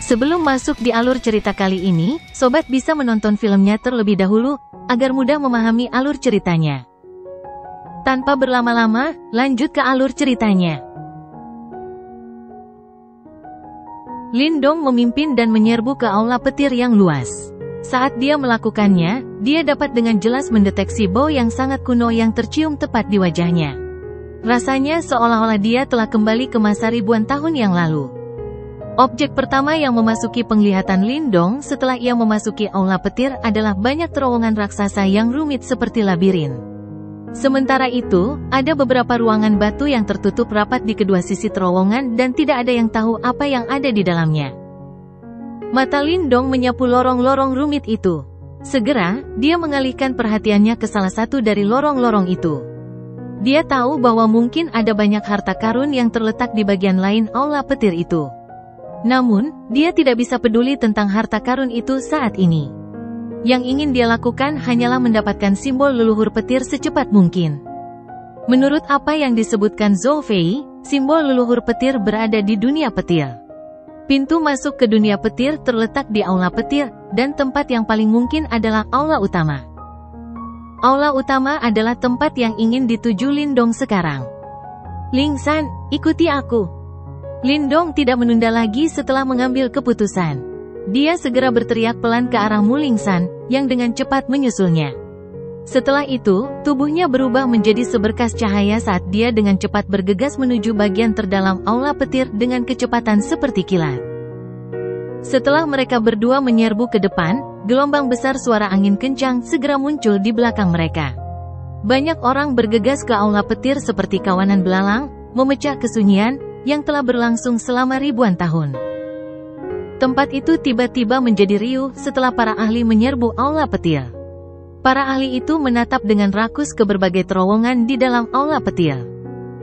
Sebelum masuk di alur cerita kali ini, sobat bisa menonton filmnya terlebih dahulu, agar mudah memahami alur ceritanya. Tanpa berlama-lama, lanjut ke alur ceritanya. Lindong memimpin dan menyerbu ke aula petir yang luas. Saat dia melakukannya, dia dapat dengan jelas mendeteksi bau yang sangat kuno yang tercium tepat di wajahnya. Rasanya seolah-olah dia telah kembali ke masa ribuan tahun yang lalu. Objek pertama yang memasuki penglihatan Lindong setelah ia memasuki aula petir adalah banyak terowongan raksasa yang rumit seperti labirin. Sementara itu, ada beberapa ruangan batu yang tertutup rapat di kedua sisi terowongan dan tidak ada yang tahu apa yang ada di dalamnya. Mata Lindong menyapu lorong-lorong rumit itu. Segera, dia mengalihkan perhatiannya ke salah satu dari lorong-lorong itu. Dia tahu bahwa mungkin ada banyak harta karun yang terletak di bagian lain aula petir itu. Namun, dia tidak bisa peduli tentang harta karun itu saat ini. Yang ingin dia lakukan hanyalah mendapatkan simbol leluhur petir secepat mungkin. Menurut apa yang disebutkan Zhou Fei, simbol leluhur petir berada di dunia petir. Pintu masuk ke dunia petir terletak di aula petir, dan tempat yang paling mungkin adalah aula utama. Aula utama adalah tempat yang ingin dituju Lindong sekarang. Lingsan, ikuti aku. Lindong tidak menunda lagi setelah mengambil keputusan. Dia segera berteriak pelan ke arah Mu Lingsan, yang dengan cepat menyusulnya. Setelah itu, tubuhnya berubah menjadi seberkas cahaya saat dia dengan cepat bergegas menuju bagian terdalam aula petir dengan kecepatan seperti kilat. Setelah mereka berdua menyerbu ke depan, gelombang besar suara angin kencang segera muncul di belakang mereka. Banyak orang bergegas ke aula petir seperti kawanan belalang, memecah kesunyian yang telah berlangsung selama ribuan tahun. Tempat itu tiba-tiba menjadi riuh setelah para ahli menyerbu aula petir. Para ahli itu menatap dengan rakus ke berbagai terowongan di dalam aula petir.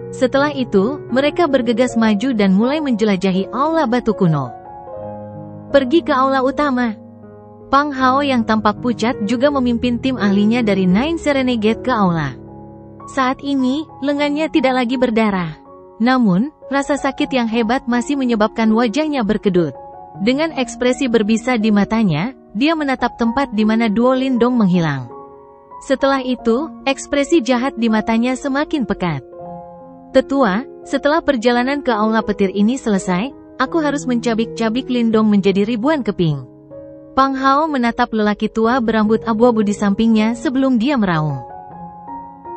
Setelah itu, mereka bergegas maju dan mulai menjelajahi aula batu kuno. Pergi ke aula utama. Pang Hao yang tampak pucat juga memimpin tim ahlinya dari Nine Serenade ke aula. Saat ini, lengannya tidak lagi berdarah. Namun, rasa sakit yang hebat masih menyebabkan wajahnya berkedut. Dengan ekspresi berbisa di matanya, dia menatap tempat di mana duo Lindong menghilang. Setelah itu, ekspresi jahat di matanya semakin pekat. Tetua, setelah perjalanan ke aula petir ini selesai, aku harus mencabik-cabik Lindong menjadi ribuan keping. Pang Hao menatap lelaki tua berambut abu-abu di sampingnya sebelum dia meraung.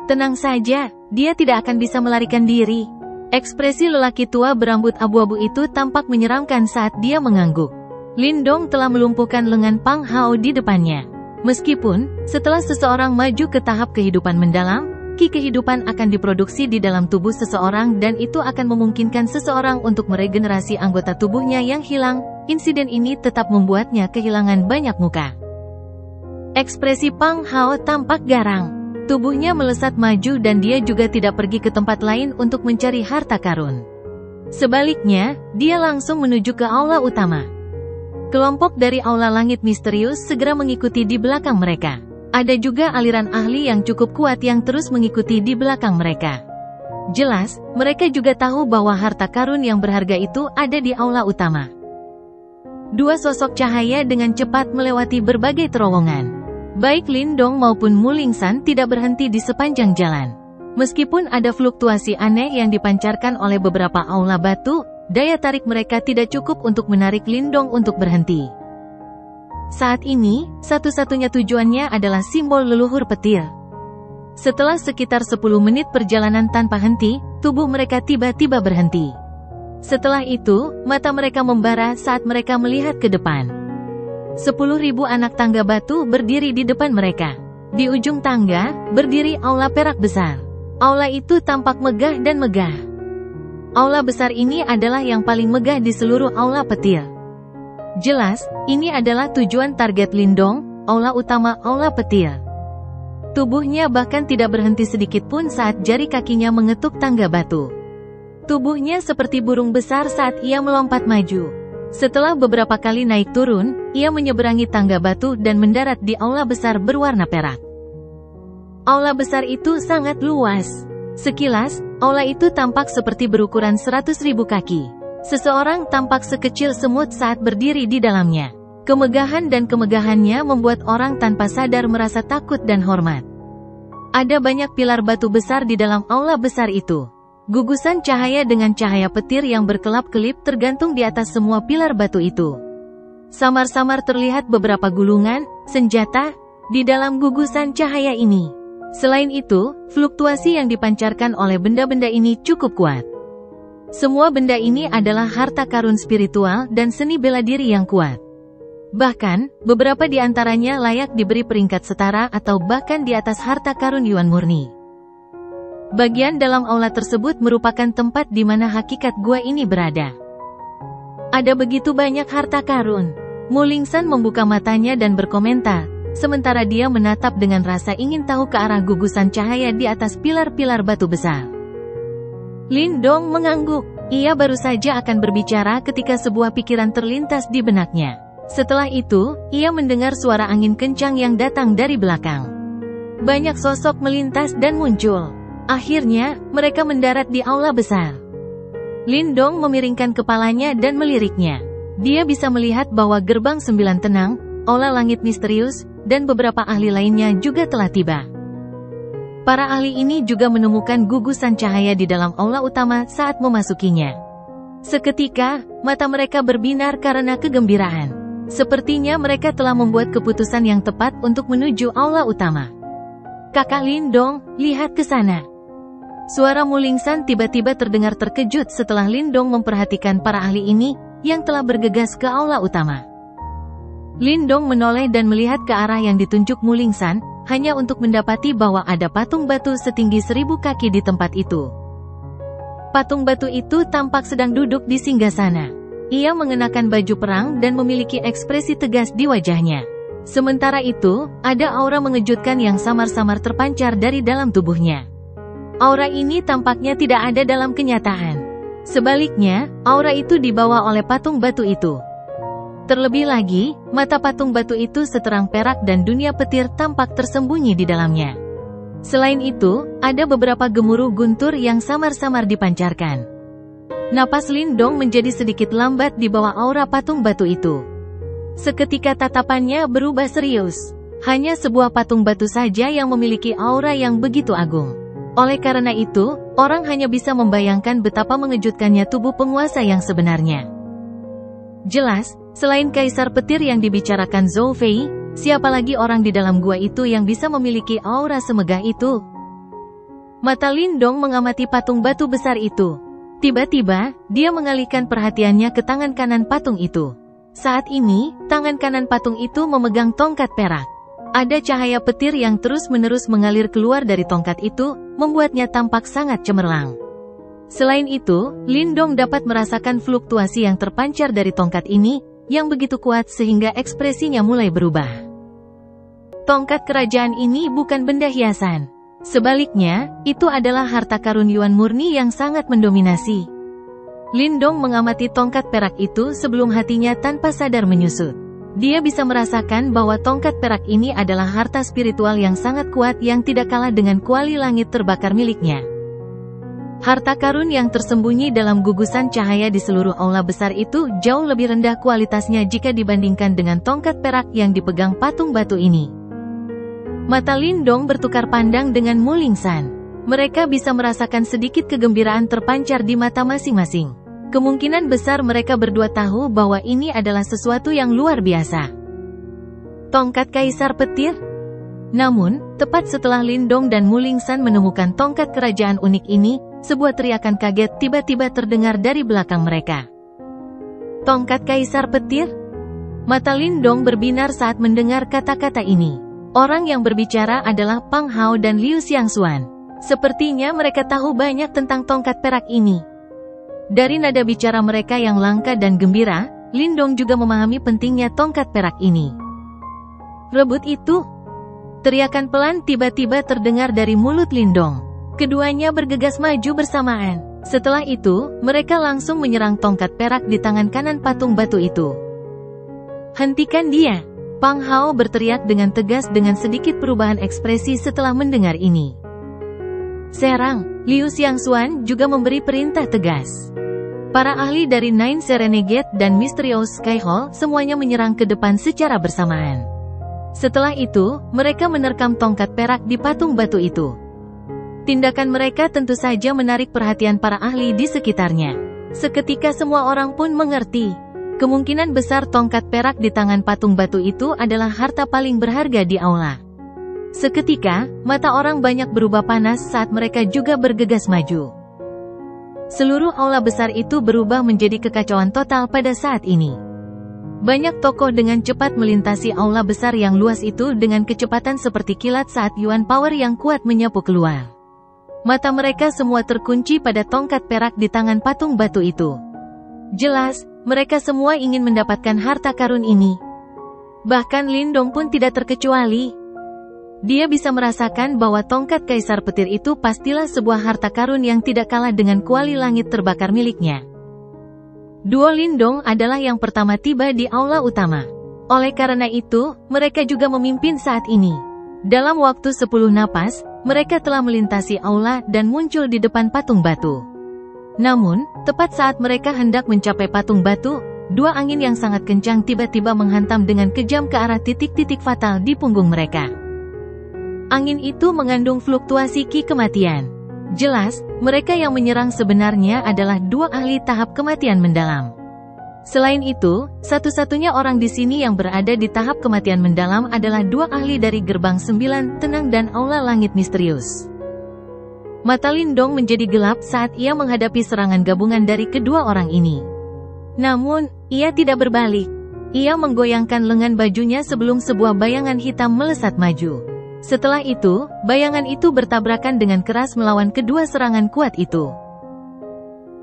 Tenang saja, dia tidak akan bisa melarikan diri. Ekspresi lelaki tua berambut abu-abu itu tampak menyeramkan saat dia mengangguk. Lindong telah melumpuhkan lengan Pang Hao di depannya. Meskipun, setelah seseorang maju ke tahap kehidupan mendalam, ki kehidupan akan diproduksi di dalam tubuh seseorang dan itu akan memungkinkan seseorang untuk meregenerasi anggota tubuhnya yang hilang, insiden ini tetap membuatnya kehilangan banyak muka. Ekspresi Pang Hao tampak garang. Tubuhnya melesat maju dan dia juga tidak pergi ke tempat lain untuk mencari harta karun. Sebaliknya, dia langsung menuju ke aula utama. Kelompok dari aula langit misterius segera mengikuti di belakang mereka. Ada juga aliran ahli yang cukup kuat yang terus mengikuti di belakang mereka. Jelas, mereka juga tahu bahwa harta karun yang berharga itu ada di aula utama. Dua sosok cahaya dengan cepat melewati berbagai terowongan. Baik Lindong maupun Mu Lingsan tidak berhenti di sepanjang jalan. Meskipun ada fluktuasi aneh yang dipancarkan oleh beberapa aula batu, daya tarik mereka tidak cukup untuk menarik Lindong untuk berhenti. Saat ini, satu-satunya tujuannya adalah simbol leluhur petir. Setelah sekitar 10 menit perjalanan tanpa henti, tubuh mereka tiba-tiba berhenti. Setelah itu, mata mereka membara saat mereka melihat ke depan. 10.000 anak tangga batu berdiri di depan mereka. Di ujung tangga, berdiri aula perak besar. Aula itu tampak megah dan megah. Aula besar ini adalah yang paling megah di seluruh aula petir. Jelas, ini adalah tujuan target Lindong, aula utama aula petir. Tubuhnya bahkan tidak berhenti sedikit pun saat jari kakinya mengetuk tangga batu. Tubuhnya seperti burung besar saat ia melompat maju. Setelah beberapa kali naik turun, ia menyeberangi tangga batu dan mendarat di aula besar berwarna perak. Aula besar itu sangat luas. Sekilas, aula itu tampak seperti berukuran 100.000 kaki. Seseorang tampak sekecil semut saat berdiri di dalamnya. Kemegahan dan kemegahannya membuat orang tanpa sadar merasa takut dan hormat. Ada banyak pilar batu besar di dalam aula besar itu. Gugusan cahaya dengan cahaya petir yang berkelap-kelip tergantung di atas semua pilar batu itu. Samar-samar terlihat beberapa gulungan, senjata, di dalam gugusan cahaya ini. Selain itu, fluktuasi yang dipancarkan oleh benda-benda ini cukup kuat. Semua benda ini adalah harta karun spiritual dan seni bela diri yang kuat. Bahkan, beberapa di antaranya layak diberi peringkat setara atau bahkan di atas harta karun Yuan murni. Bagian dalam aula tersebut merupakan tempat di mana hakikat gua ini berada. Ada begitu banyak harta karun. Mu Lingsan membuka matanya dan berkomentar, sementara dia menatap dengan rasa ingin tahu ke arah gugusan cahaya di atas pilar-pilar batu besar. Lin Dong mengangguk. Ia baru saja akan berbicara ketika sebuah pikiran terlintas di benaknya. Setelah itu, ia mendengar suara angin kencang yang datang dari belakang. Banyak sosok melintas dan muncul. Akhirnya, mereka mendarat di aula besar. Lin Dong memiringkan kepalanya dan meliriknya. Dia bisa melihat bahwa gerbang 9 tenang, aula langit misterius, dan beberapa ahli lainnya juga telah tiba. Para ahli ini juga menemukan gugusan cahaya di dalam aula utama saat memasukinya. Seketika, mata mereka berbinar karena kegembiraan. Sepertinya mereka telah membuat keputusan yang tepat untuk menuju aula utama. Kakak Lin Dong, lihat ke sana. Suara Mu Lingsan tiba-tiba terdengar terkejut setelah Lin Dong memperhatikan para ahli ini, yang telah bergegas ke aula utama. Lin Dong menoleh dan melihat ke arah yang ditunjuk Mu Lingsan, hanya untuk mendapati bahwa ada patung batu setinggi 1000 kaki di tempat itu. Patung batu itu tampak sedang duduk di singgasana. Ia mengenakan baju perang dan memiliki ekspresi tegas di wajahnya. Sementara itu, ada aura mengejutkan yang samar-samar terpancar dari dalam tubuhnya. Aura ini tampaknya tidak ada dalam kenyataan. Sebaliknya, aura itu dibawa oleh patung batu itu. Terlebih lagi, mata patung batu itu seterang perak dan dunia petir tampak tersembunyi di dalamnya. Selain itu, ada beberapa gemuruh guntur yang samar-samar dipancarkan. Napas Lin Dong menjadi sedikit lambat di bawah aura patung batu itu. Seketika tatapannya berubah serius. Hanya sebuah patung batu saja yang memiliki aura yang begitu agung. Oleh karena itu, orang hanya bisa membayangkan betapa mengejutkannya tubuh penguasa yang sebenarnya. Jelas, selain Kaisar Petir yang dibicarakan Zhou Fei, siapa lagi orang di dalam gua itu yang bisa memiliki aura semegah itu? Mata Lin Dong mengamati patung batu besar itu. Tiba-tiba, dia mengalihkan perhatiannya ke tangan kanan patung itu. Saat ini, tangan kanan patung itu memegang tongkat perak. Ada cahaya petir yang terus-menerus mengalir keluar dari tongkat itu, membuatnya tampak sangat cemerlang. Selain itu, Lin Dong dapat merasakan fluktuasi yang terpancar dari tongkat ini, yang begitu kuat sehingga ekspresinya mulai berubah. Tongkat kerajaan ini bukan benda hiasan. Sebaliknya, itu adalah harta karun Yuan murni yang sangat mendominasi. Lin Dong mengamati tongkat perak itu sebelum hatinya tanpa sadar menyusut. Dia bisa merasakan bahwa tongkat perak ini adalah harta spiritual yang sangat kuat yang tidak kalah dengan kuali langit terbakar miliknya. Harta karun yang tersembunyi dalam gugusan cahaya di seluruh aula besar itu jauh lebih rendah kualitasnya jika dibandingkan dengan tongkat perak yang dipegang patung batu ini. Mata Lin Dong bertukar pandang dengan Mu Lingsan. Mereka bisa merasakan sedikit kegembiraan terpancar di mata masing-masing. Kemungkinan besar mereka berdua tahu bahwa ini adalah sesuatu yang luar biasa. Tongkat Kaisar Petir? Namun, tepat setelah Lin Dong dan Mu Lingsan menemukan tongkat kerajaan unik ini, sebuah teriakan kaget tiba-tiba terdengar dari belakang mereka. Tongkat Kaisar Petir? Mata Lin Dong berbinar saat mendengar kata-kata ini. Orang yang berbicara adalah Pang Hao dan Liu Xiangxuan. Sepertinya mereka tahu banyak tentang tongkat perak ini. Dari nada bicara mereka yang langka dan gembira, Lin Dong juga memahami pentingnya tongkat perak ini. Rebut itu! Teriakan pelan tiba-tiba terdengar dari mulut Lin Dong. Keduanya bergegas maju bersamaan. Setelah itu, mereka langsung menyerang tongkat perak di tangan kanan patung batu itu. Hentikan dia! Pang Hao berteriak dengan tegas dengan sedikit perubahan ekspresi setelah mendengar ini. Serang! Liu Xiangxuan juga memberi perintah tegas. Para ahli dari Nine Serenegate dan Mysterious Sky Hall semuanya menyerang ke depan secara bersamaan. Setelah itu, mereka menerkam tongkat perak di patung batu itu. Tindakan mereka tentu saja menarik perhatian para ahli di sekitarnya. Seketika semua orang pun mengerti. Kemungkinan besar tongkat perak di tangan patung batu itu adalah harta paling berharga di aula. Seketika, mata orang banyak berubah panas saat mereka juga bergegas maju. Seluruh aula besar itu berubah menjadi kekacauan total pada saat ini. Banyak tokoh dengan cepat melintasi aula besar yang luas itu dengan kecepatan seperti kilat saat Yuan Power yang kuat menyapu keluar. Mata mereka semua terkunci pada tongkat perak di tangan patung batu itu. Jelas, mereka semua ingin mendapatkan harta karun ini. Bahkan Lindong pun tidak terkecuali. Dia bisa merasakan bahwa tongkat Kaisar Petir itu pastilah sebuah harta karun yang tidak kalah dengan kuali langit terbakar miliknya. Duo Lindong adalah yang pertama tiba di aula utama. Oleh karena itu, mereka juga memimpin saat ini. Dalam waktu 10 napas, mereka telah melintasi aula dan muncul di depan patung batu. Namun, tepat saat mereka hendak mencapai patung batu, dua angin yang sangat kencang tiba-tiba menghantam dengan kejam ke arah titik-titik fatal di punggung mereka. Angin itu mengandung fluktuasi ki kematian. Jelas, mereka yang menyerang sebenarnya adalah dua ahli tahap kematian mendalam. Selain itu, satu-satunya orang di sini yang berada di tahap kematian mendalam adalah dua ahli dari Gerbang 9, Tenang dan Aula Langit Misterius. Mata Lindong menjadi gelap saat ia menghadapi serangan gabungan dari kedua orang ini. Namun, ia tidak berbalik. Ia menggoyangkan lengan bajunya sebelum sebuah bayangan hitam melesat maju. Setelah itu, bayangan itu bertabrakan dengan keras melawan kedua serangan kuat itu.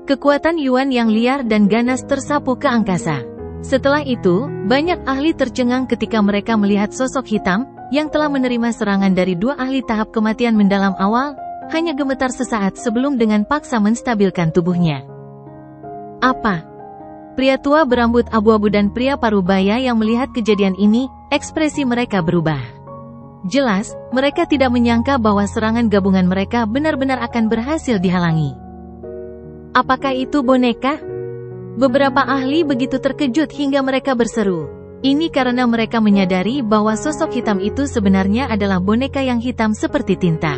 Kekuatan Yuan yang liar dan ganas tersapu ke angkasa. Setelah itu, banyak ahli tercengang ketika mereka melihat sosok hitam, yang telah menerima serangan dari dua ahli tahap kematian mendalam awal, hanya gemetar sesaat sebelum dengan paksa menstabilkan tubuhnya. Apa? Pria tua berambut abu-abu dan pria parubaya yang melihat kejadian ini, ekspresi mereka berubah. Jelas, mereka tidak menyangka bahwa serangan gabungan mereka benar-benar akan berhasil dihalangi. Apakah itu boneka? Beberapa ahli begitu terkejut hingga mereka berseru. Ini karena mereka menyadari bahwa sosok hitam itu sebenarnya adalah boneka yang hitam seperti tinta.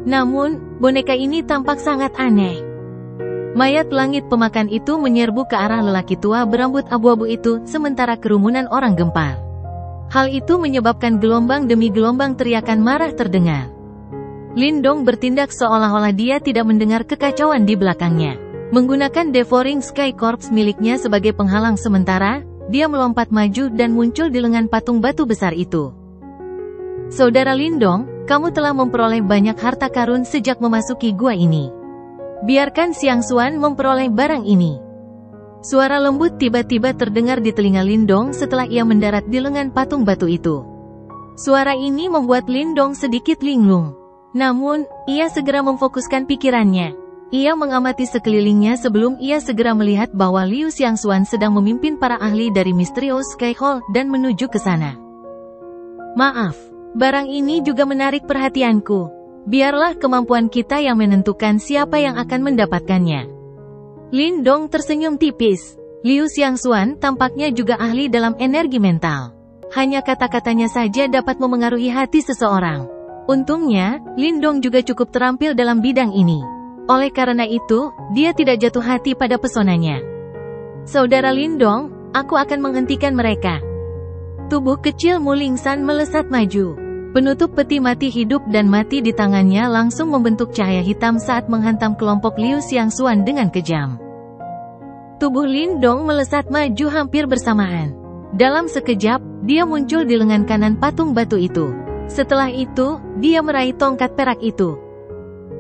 Namun, boneka ini tampak sangat aneh. Mayat langit pemakan itu menyerbu ke arah lelaki tua berambut abu-abu itu, sementara kerumunan orang gempar. Hal itu menyebabkan gelombang demi gelombang teriakan marah terdengar. Lindong bertindak seolah-olah dia tidak mendengar kekacauan di belakangnya. Menggunakan Devouring Sky Corps miliknya sebagai penghalang sementara, dia melompat maju dan muncul di lengan patung batu besar itu. Saudara Lindong, kamu telah memperoleh banyak harta karun sejak memasuki gua ini. Biarkan Xiang Xuan memperoleh barang ini. Suara lembut tiba-tiba terdengar di telinga Lindong setelah ia mendarat di lengan patung batu itu. Suara ini membuat Lindong sedikit linglung. Namun, ia segera memfokuskan pikirannya. Ia mengamati sekelilingnya sebelum ia segera melihat bahwa Liu Xiangxuan sedang memimpin para ahli dari Mysterious Sky Hall dan menuju ke sana. Maaf. Barang ini juga menarik perhatianku. Biarlah kemampuan kita yang menentukan siapa yang akan mendapatkannya. Lindong tersenyum tipis. Liu Xiangxuan tampaknya juga ahli dalam energi mental. Hanya kata-katanya saja dapat memengaruhi hati seseorang. Untungnya, Lindong juga cukup terampil dalam bidang ini. Oleh karena itu, dia tidak jatuh hati pada pesonanya. Saudara Lindong, aku akan menghentikan mereka. Tubuh kecil Mulingsan melesat maju. Penutup peti mati hidup dan mati di tangannya langsung membentuk cahaya hitam saat menghantam kelompok Liu Xiangxuan dengan kejam. Tubuh Lindong melesat maju hampir bersamaan. Dalam sekejap, dia muncul di lengan kanan patung batu itu. Setelah itu, dia meraih tongkat perak itu.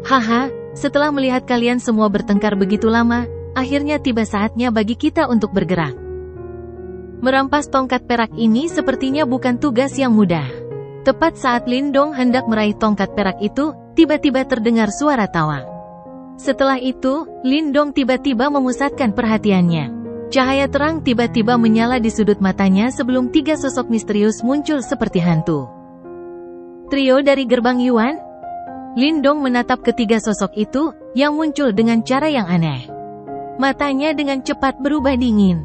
Haha, setelah melihat kalian semua bertengkar begitu lama, akhirnya tiba saatnya bagi kita untuk bergerak. Merampas tongkat perak ini sepertinya bukan tugas yang mudah. Tepat saat Lindong hendak meraih tongkat perak itu, tiba-tiba terdengar suara tawa. Setelah itu, Lindong tiba-tiba memusatkan perhatiannya. Cahaya terang tiba-tiba menyala di sudut matanya sebelum tiga sosok misterius muncul seperti hantu. Trio dari Gerbang Yuan? Lindong menatap ketiga sosok itu, yang muncul dengan cara yang aneh. Matanya dengan cepat berubah dingin.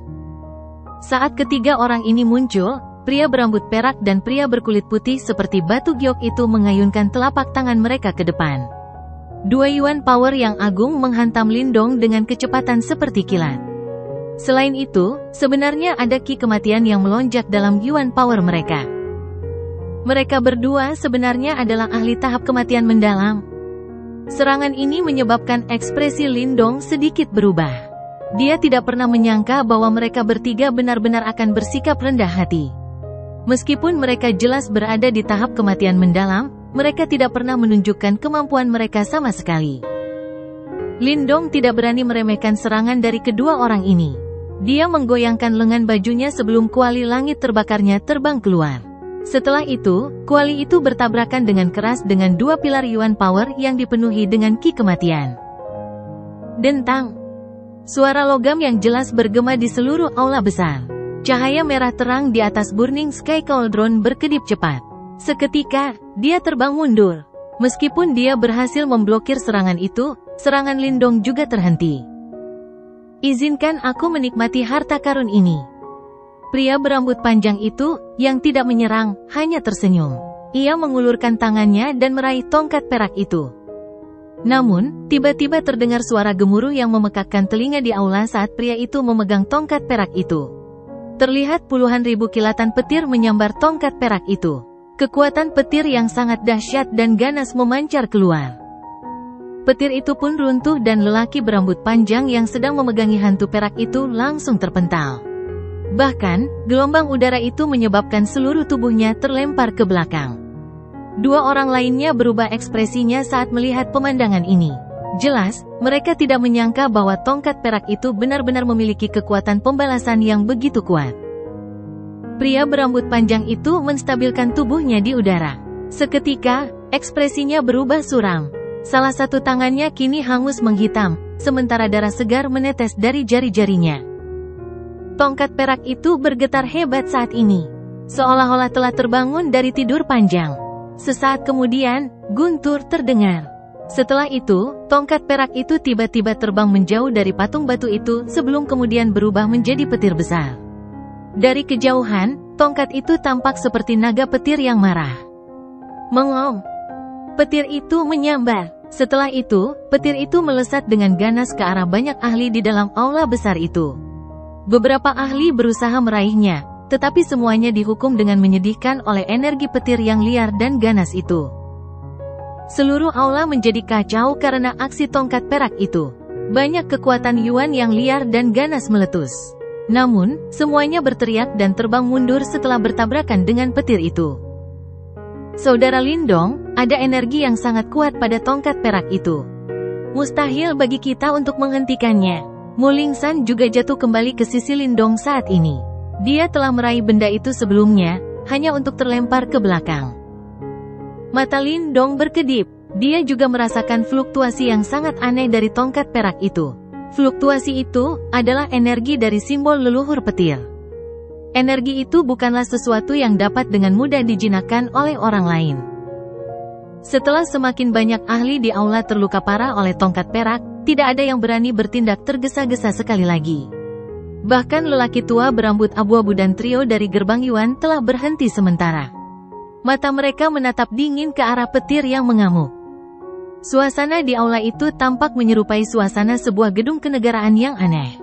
Saat ketiga orang ini muncul, pria berambut perak dan pria berkulit putih seperti batu giok itu mengayunkan telapak tangan mereka ke depan. Dua Yuan Power yang agung menghantam Lindong dengan kecepatan seperti kilat. Selain itu, sebenarnya ada ki kematian yang melonjak dalam Yuan Power mereka. Mereka berdua sebenarnya adalah ahli tahap kematian mendalam. Serangan ini menyebabkan ekspresi Lindong sedikit berubah. Dia tidak pernah menyangka bahwa mereka bertiga benar-benar akan bersikap rendah hati. Meskipun mereka jelas berada di tahap kematian mendalam, mereka tidak pernah menunjukkan kemampuan mereka sama sekali. Lindong tidak berani meremehkan serangan dari kedua orang ini. Dia menggoyangkan lengan bajunya sebelum kuali langit terbakarnya terbang keluar. Setelah itu, kuali itu bertabrakan dengan keras dengan dua pilar Yuan Power yang dipenuhi dengan ki kematian. Dentang. Suara logam yang jelas bergema di seluruh aula besar. Cahaya merah terang di atas Burning Sky Cauldron berkedip cepat. Seketika, dia terbang mundur. Meskipun dia berhasil memblokir serangan itu, serangan Lindong juga terhenti. Izinkan aku menikmati harta karun ini. Pria berambut panjang itu, yang tidak menyerang, hanya tersenyum. Ia mengulurkan tangannya dan meraih tongkat perak itu. Namun, tiba-tiba terdengar suara gemuruh yang memekakkan telinga di aula saat pria itu memegang tongkat perak itu. Terlihat puluhan ribu kilatan petir menyambar tongkat perak itu. Kekuatan petir yang sangat dahsyat dan ganas memancar keluar. Petir itu pun runtuh dan lelaki berambut panjang yang sedang memegangi hantu perak itu langsung terpental. Bahkan, gelombang udara itu menyebabkan seluruh tubuhnya terlempar ke belakang. Dua orang lainnya berubah ekspresinya saat melihat pemandangan ini. Jelas, mereka tidak menyangka bahwa tongkat perak itu benar-benar memiliki kekuatan pembalasan yang begitu kuat. Pria berambut panjang itu menstabilkan tubuhnya di udara. Seketika, ekspresinya berubah suram. Salah satu tangannya kini hangus menghitam, sementara darah segar menetes dari jari-jarinya. Tongkat perak itu bergetar hebat saat ini, seolah-olah telah terbangun dari tidur panjang. Sesaat kemudian, guntur terdengar. Setelah itu, tongkat perak itu tiba-tiba terbang menjauh dari patung batu itu sebelum kemudian berubah menjadi petir besar. Dari kejauhan, tongkat itu tampak seperti naga petir yang marah. Mengom. Petir itu menyambar. Setelah itu, petir itu melesat dengan ganas ke arah banyak ahli di dalam aula besar itu. Beberapa ahli berusaha meraihnya, tetapi semuanya dihukum dengan menyedihkan oleh energi petir yang liar dan ganas itu. Seluruh aula menjadi kacau karena aksi tongkat perak itu. Banyak kekuatan Yuan yang liar dan ganas meletus. Namun, semuanya berteriak dan terbang mundur setelah bertabrakan dengan petir itu. Saudara Lindong, ada energi yang sangat kuat pada tongkat perak itu. Mustahil bagi kita untuk menghentikannya. Mulingsan juga jatuh kembali ke sisi Lindong saat ini. Dia telah meraih benda itu sebelumnya, hanya untuk terlempar ke belakang. Mata Lindong berkedip. Dia juga merasakan fluktuasi yang sangat aneh dari tongkat perak itu. Fluktuasi itu adalah energi dari simbol leluhur petir. Energi itu bukanlah sesuatu yang dapat dengan mudah dijinakkan oleh orang lain. Setelah semakin banyak ahli di aula terluka parah oleh tongkat perak, tidak ada yang berani bertindak tergesa-gesa sekali lagi. Bahkan lelaki tua berambut abu-abu dan trio dari gerbang Yuan telah berhenti sementara. Mata mereka menatap dingin ke arah petir yang mengamuk. Suasana di aula itu tampak menyerupai suasana sebuah gedung kenegaraan yang aneh.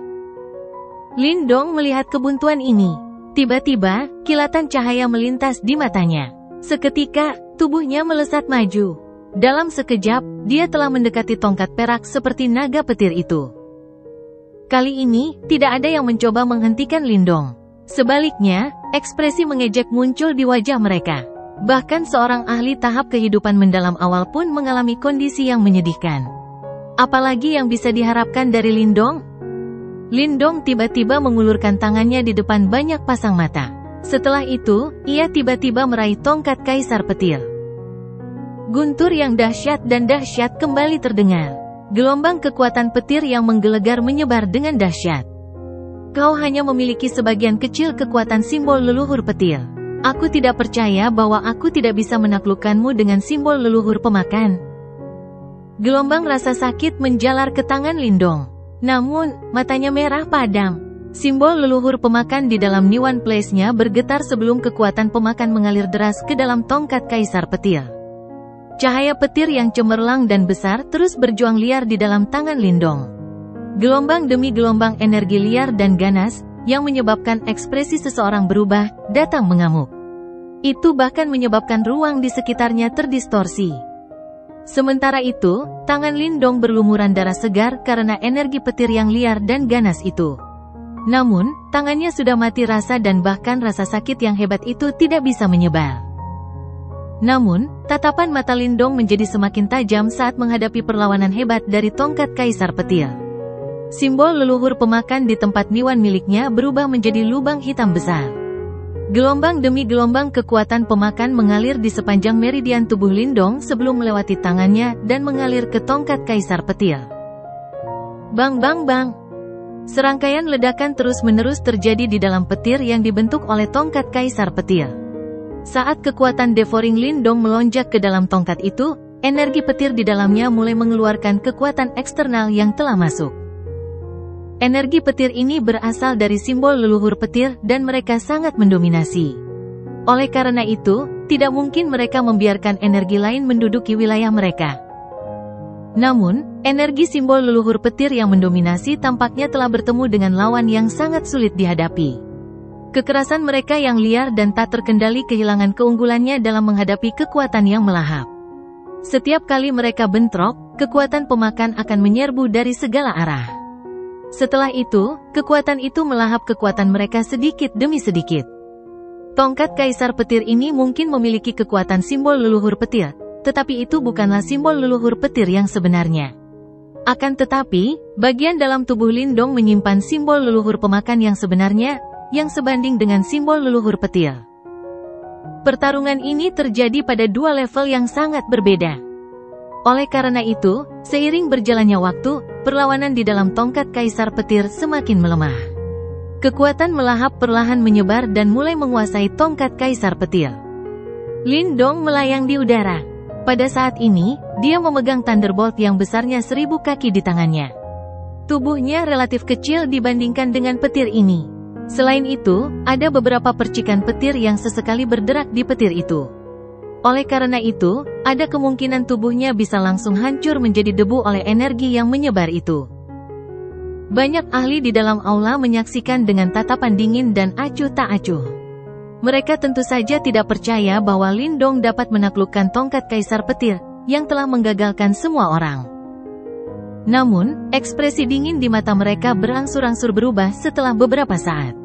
Lindong melihat kebuntuan ini. Tiba-tiba, kilatan cahaya melintas di matanya. Seketika, tubuhnya melesat maju. Dalam sekejap, dia telah mendekati tongkat perak seperti naga petir itu. Kali ini, tidak ada yang mencoba menghentikan Lindong. Sebaliknya, ekspresi mengejek muncul di wajah mereka. Bahkan seorang ahli tahap kehidupan mendalam awal pun mengalami kondisi yang menyedihkan. Apalagi yang bisa diharapkan dari Lindong? Lindong tiba-tiba mengulurkan tangannya di depan banyak pasang mata. Setelah itu, ia tiba-tiba meraih tongkat kaisar petir. Guntur yang dahsyat dan dahsyat kembali terdengar. Gelombang kekuatan petir yang menggelegar menyebar dengan dahsyat. Kau hanya memiliki sebagian kecil kekuatan simbol leluhur petir. Aku tidak percaya bahwa aku tidak bisa menaklukkanmu dengan simbol leluhur pemakan. Gelombang rasa sakit menjalar ke tangan Lindong. Namun, matanya merah padam. Simbol leluhur pemakan di dalam Niwan Place-nya bergetar sebelum kekuatan pemakan mengalir deras ke dalam tongkat Kaisar Petir. Cahaya petir yang cemerlang dan besar terus berjuang liar di dalam tangan Lindong. Gelombang demi gelombang energi liar dan ganas, yang menyebabkan ekspresi seseorang berubah, datang mengamuk. Itu bahkan menyebabkan ruang di sekitarnya terdistorsi. Sementara itu, tangan Lindong berlumuran darah segar karena energi petir yang liar dan ganas itu. Namun, tangannya sudah mati rasa dan bahkan rasa sakit yang hebat itu tidak bisa menyebar. Namun, tatapan mata Lindong menjadi semakin tajam saat menghadapi perlawanan hebat dari tongkat Kaisar Petir. Simbol leluhur pemakan di tempat Niwan miliknya berubah menjadi lubang hitam besar. Gelombang demi gelombang kekuatan pemakan mengalir di sepanjang meridian tubuh Lindong sebelum melewati tangannya dan mengalir ke tongkat Kaisar Petir. Bang bang bang. Serangkaian ledakan terus-menerus terjadi di dalam petir yang dibentuk oleh tongkat Kaisar Petir. Saat kekuatan devouring Lindong melonjak ke dalam tongkat itu, energi petir di dalamnya mulai mengeluarkan kekuatan eksternal yang telah masuk. Energi petir ini berasal dari simbol leluhur petir dan mereka sangat mendominasi. Oleh karena itu, tidak mungkin mereka membiarkan energi lain menduduki wilayah mereka. Namun, energi simbol leluhur petir yang mendominasi tampaknya telah bertemu dengan lawan yang sangat sulit dihadapi. Kekerasan mereka yang liar dan tak terkendali kehilangan keunggulannya dalam menghadapi kekuatan yang melahap. Setiap kali mereka bentrok, kekuatan pemakan akan menyerbu dari segala arah. Setelah itu, kekuatan itu melahap kekuatan mereka sedikit demi sedikit. Tongkat Kaisar Petir ini mungkin memiliki kekuatan simbol leluhur petir, tetapi itu bukanlah simbol leluhur petir yang sebenarnya. Akan tetapi, bagian dalam tubuh Lindong menyimpan simbol leluhur pemakan yang sebenarnya, yang sebanding dengan simbol leluhur petir. Pertarungan ini terjadi pada dua level yang sangat berbeda. Oleh karena itu, seiring berjalannya waktu, perlawanan di dalam tongkat Kaisar Petir semakin melemah. Kekuatan melahap perlahan menyebar dan mulai menguasai tongkat Kaisar Petir. Lindong melayang di udara. Pada saat ini, dia memegang Thunderbolt yang besarnya 1000 kaki di tangannya. Tubuhnya relatif kecil dibandingkan dengan petir ini. Selain itu, ada beberapa percikan petir yang sesekali berderak di petir itu. Oleh karena itu, ada kemungkinan tubuhnya bisa langsung hancur menjadi debu oleh energi yang menyebar itu. Banyak ahli di dalam aula menyaksikan dengan tatapan dingin dan acuh tak acuh. Mereka tentu saja tidak percaya bahwa Lindong dapat menaklukkan tongkat Kaisar Petir, yang telah menggagalkan semua orang. Namun, ekspresi dingin di mata mereka berangsur-angsur berubah setelah beberapa saat.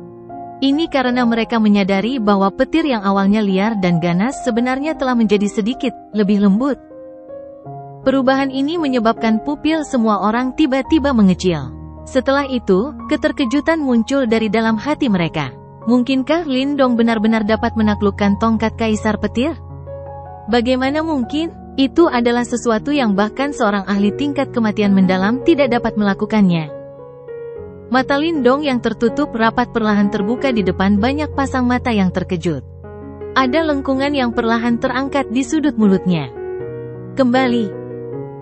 Ini karena mereka menyadari bahwa petir yang awalnya liar dan ganas sebenarnya telah menjadi sedikit lebih lembut. Perubahan ini menyebabkan pupil semua orang tiba-tiba mengecil. Setelah itu, keterkejutan muncul dari dalam hati mereka. Mungkinkah Lindong benar-benar dapat menaklukkan tongkat Kaisar Petir? Bagaimana mungkin? Itu adalah sesuatu yang bahkan seorang ahli tingkat kematian mendalam tidak dapat melakukannya. Mata Lindong yang tertutup rapat perlahan terbuka di depan banyak pasang mata yang terkejut. Ada lengkungan yang perlahan terangkat di sudut mulutnya. Kembali.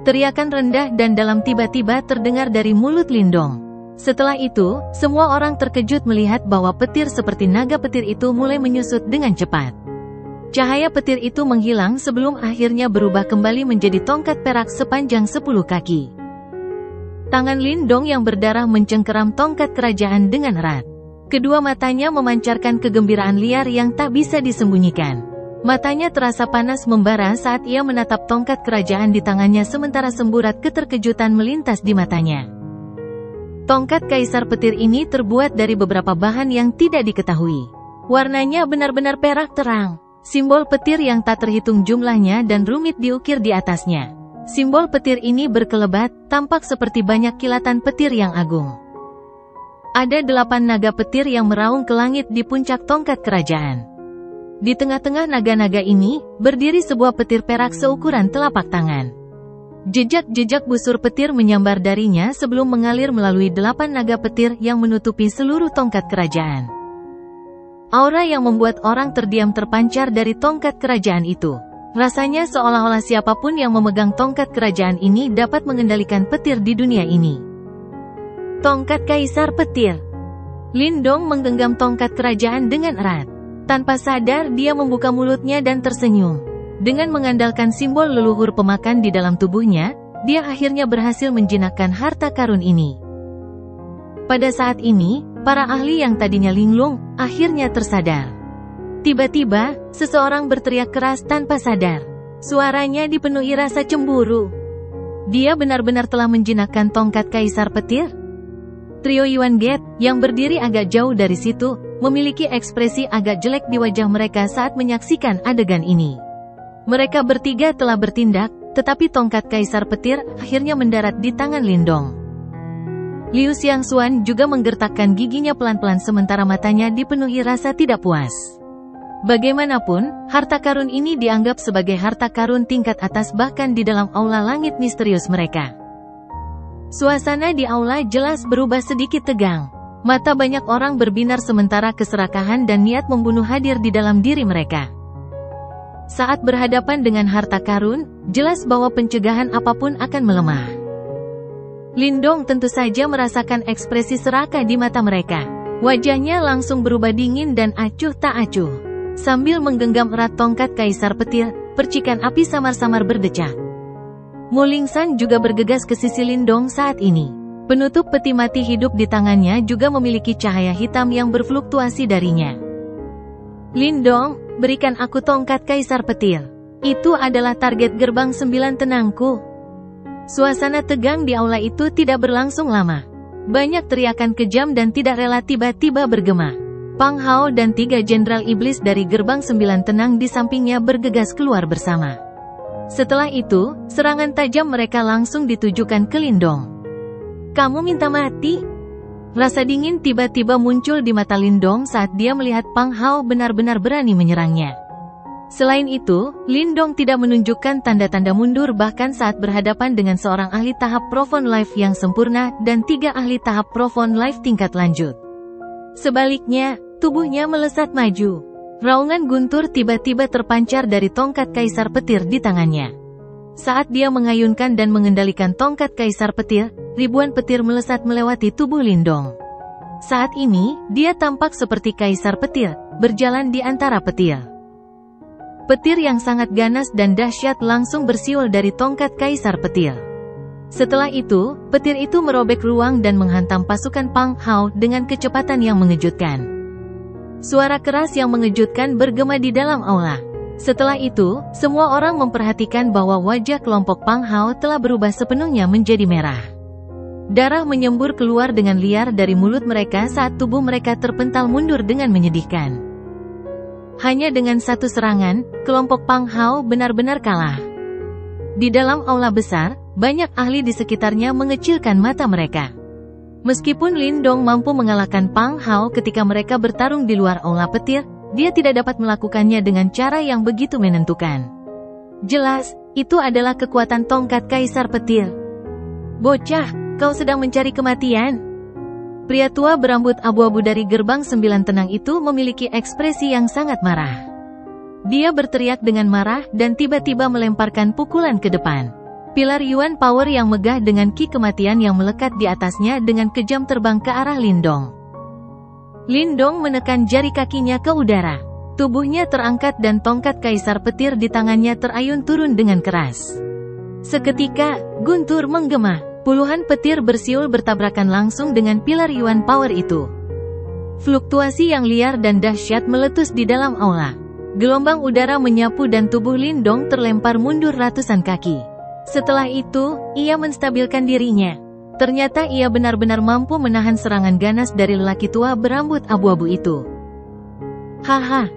Teriakan rendah dan dalam tiba-tiba terdengar dari mulut Lindong. Setelah itu, semua orang terkejut melihat bahwa petir seperti naga petir itu mulai menyusut dengan cepat. Cahaya petir itu menghilang sebelum akhirnya berubah kembali menjadi tongkat perak sepanjang 10 kaki. Tangan Lindong yang berdarah mencengkeram tongkat kerajaan dengan erat. Kedua matanya memancarkan kegembiraan liar yang tak bisa disembunyikan. Matanya terasa panas membara saat ia menatap tongkat kerajaan di tangannya sementara semburat keterkejutan melintas di matanya. Tongkat Kaisar Petir ini terbuat dari beberapa bahan yang tidak diketahui. Warnanya benar-benar perak terang. Simbol petir yang tak terhitung jumlahnya dan rumit diukir di atasnya. Simbol petir ini berkelebat, tampak seperti banyak kilatan petir yang agung. Ada 8 naga petir yang meraung ke langit di puncak tongkat kerajaan. Di tengah-tengah naga-naga ini, berdiri sebuah petir perak seukuran telapak tangan. Jejak-jejak busur petir menyambar darinya sebelum mengalir melalui 8 naga petir yang menutupi seluruh tongkat kerajaan. Aura yang membuat orang terdiam terpancar dari tongkat kerajaan itu. Rasanya seolah-olah siapapun yang memegang tongkat kerajaan ini dapat mengendalikan petir di dunia ini. Tongkat Kaisar Petir. Lindong menggenggam tongkat kerajaan dengan erat. Tanpa sadar dia membuka mulutnya dan tersenyum. Dengan mengandalkan simbol leluhur pemakan di dalam tubuhnya, dia akhirnya berhasil menjinakkan harta karun ini. Pada saat ini, para ahli yang tadinya linglung, akhirnya tersadar. Tiba-tiba, seseorang berteriak keras tanpa sadar. Suaranya dipenuhi rasa cemburu. Dia benar-benar telah menjinakkan tongkat Kaisar Petir? Trio Yuan Gate, yang berdiri agak jauh dari situ, memiliki ekspresi agak jelek di wajah mereka saat menyaksikan adegan ini. Mereka bertiga telah bertindak, tetapi tongkat Kaisar Petir akhirnya mendarat di tangan Lindong. Liu Xiangxuan juga menggertakkan giginya pelan-pelan sementara matanya dipenuhi rasa tidak puas. Bagaimanapun, harta karun ini dianggap sebagai harta karun tingkat atas bahkan di dalam aula langit misterius mereka. Suasana di aula jelas berubah sedikit tegang. Mata banyak orang berbinar sementara keserakahan dan niat membunuh hadir di dalam diri mereka. Saat berhadapan dengan harta karun, jelas bahwa pencegahan apapun akan melemah. Lindong tentu saja merasakan ekspresi serakah di mata mereka. Wajahnya langsung berubah dingin dan acuh tak acuh. Sambil menggenggam erat tongkat Kaisar Petir, percikan api samar-samar berdecak. Mu Lingsan juga bergegas ke sisi Lindong saat ini. Penutup peti mati hidup di tangannya juga memiliki cahaya hitam yang berfluktuasi darinya. Lindong, berikan aku tongkat Kaisar Petir. Itu adalah target gerbang 9 tenangku. Suasana tegang di aula itu tidak berlangsung lama. Banyak teriakan kejam dan tidak rela tiba-tiba bergema. Pang Hao dan 3 jenderal iblis dari gerbang 9 tenang di sampingnya bergegas keluar bersama. Setelah itu, serangan tajam mereka langsung ditujukan ke Lindong. Kamu minta mati? Rasa dingin tiba-tiba muncul di mata Lindong saat dia melihat Pang Hao benar-benar berani menyerangnya. Selain itu, Lindong tidak menunjukkan tanda-tanda mundur bahkan saat berhadapan dengan seorang ahli tahap Profound Life yang sempurna dan 3 ahli tahap Profound Life tingkat lanjut. Sebaliknya, tubuhnya melesat maju. Raungan guntur tiba-tiba terpancar dari tongkat Kaisar Petir di tangannya. Saat dia mengayunkan dan mengendalikan tongkat Kaisar Petir, ribuan petir melesat melewati tubuh Lindong. Saat ini, dia tampak seperti Kaisar Petir, berjalan di antara petir. Petir yang sangat ganas dan dahsyat langsung bersiul dari tongkat Kaisar Petir. Setelah itu, petir itu merobek ruang dan menghantam pasukan Pang Hao dengan kecepatan yang mengejutkan. Suara keras yang mengejutkan bergema di dalam aula. Setelah itu, semua orang memperhatikan bahwa wajah kelompok Pang Hao telah berubah sepenuhnya menjadi merah. Darah menyembur keluar dengan liar dari mulut mereka saat tubuh mereka terpental mundur dengan menyedihkan. Hanya dengan satu serangan, kelompok Pang Hao benar-benar kalah. Di dalam aula besar, banyak ahli di sekitarnya mengecilkan mata mereka. Meskipun Lindong mampu mengalahkan Pang Hao ketika mereka bertarung di luar aula petir, dia tidak dapat melakukannya dengan cara yang begitu menentukan. Jelas, itu adalah kekuatan tongkat Kaisar Petir. Bocah, kau sedang mencari kematian? Pria tua berambut abu-abu dari gerbang 9 tenang itu memiliki ekspresi yang sangat marah. Dia berteriak dengan marah dan tiba-tiba melemparkan pukulan ke depan. Pilar Yuan Power yang megah dengan ki kematian yang melekat di atasnya dengan kejam terbang ke arah Lindong. Lindong menekan jari kakinya ke udara. Tubuhnya terangkat dan tongkat Kaisar Petir di tangannya terayun turun dengan keras. Seketika, guntur menggema. Puluhan petir bersiul bertabrakan langsung dengan pilar Yuan Power itu. Fluktuasi yang liar dan dahsyat meletus di dalam aula. Gelombang udara menyapu dan tubuh Lindong terlempar mundur ratusan kaki. Setelah itu, ia menstabilkan dirinya. Ternyata ia benar-benar mampu menahan serangan ganas dari lelaki tua berambut abu-abu itu. Haha.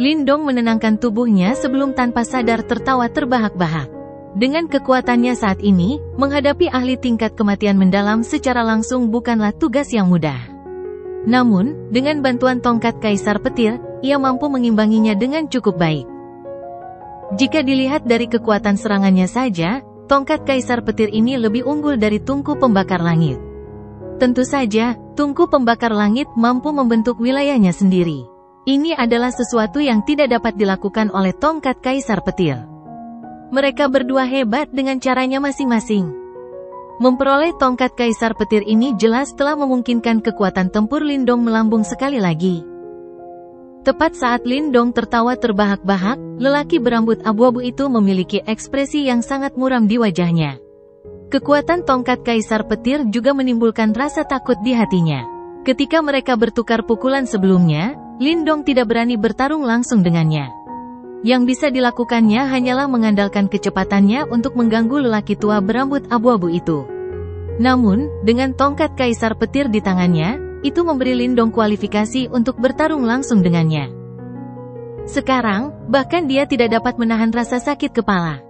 Lindong menenangkan tubuhnya sebelum tanpa sadar tertawa terbahak-bahak. Dengan kekuatannya saat ini, menghadapi ahli tingkat kematian mendalam secara langsung bukanlah tugas yang mudah. Namun, dengan bantuan tongkat Kaisar Petir, ia mampu mengimbanginya dengan cukup baik. Jika dilihat dari kekuatan serangannya saja, tongkat Kaisar Petir ini lebih unggul dari tungku pembakar langit. Tentu saja, tungku pembakar langit mampu membentuk wilayahnya sendiri. Ini adalah sesuatu yang tidak dapat dilakukan oleh tongkat Kaisar Petir. Mereka berdua hebat dengan caranya masing-masing. Memperoleh tongkat kaisar petir ini jelas telah memungkinkan kekuatan tempur Lindong melambung sekali lagi. Tepat saat Lindong tertawa terbahak-bahak, lelaki berambut abu-abu itu memiliki ekspresi yang sangat muram di wajahnya. Kekuatan tongkat kaisar petir juga menimbulkan rasa takut di hatinya. Ketika mereka bertukar pukulan sebelumnya, Lindong tidak berani bertarung langsung dengannya. Yang bisa dilakukannya hanyalah mengandalkan kecepatannya untuk mengganggu lelaki tua berambut abu-abu itu. Namun, dengan tongkat kaisar petir di tangannya, itu memberi Lindong kualifikasi untuk bertarung langsung dengannya. Sekarang, bahkan dia tidak dapat menahan rasa sakit kepala.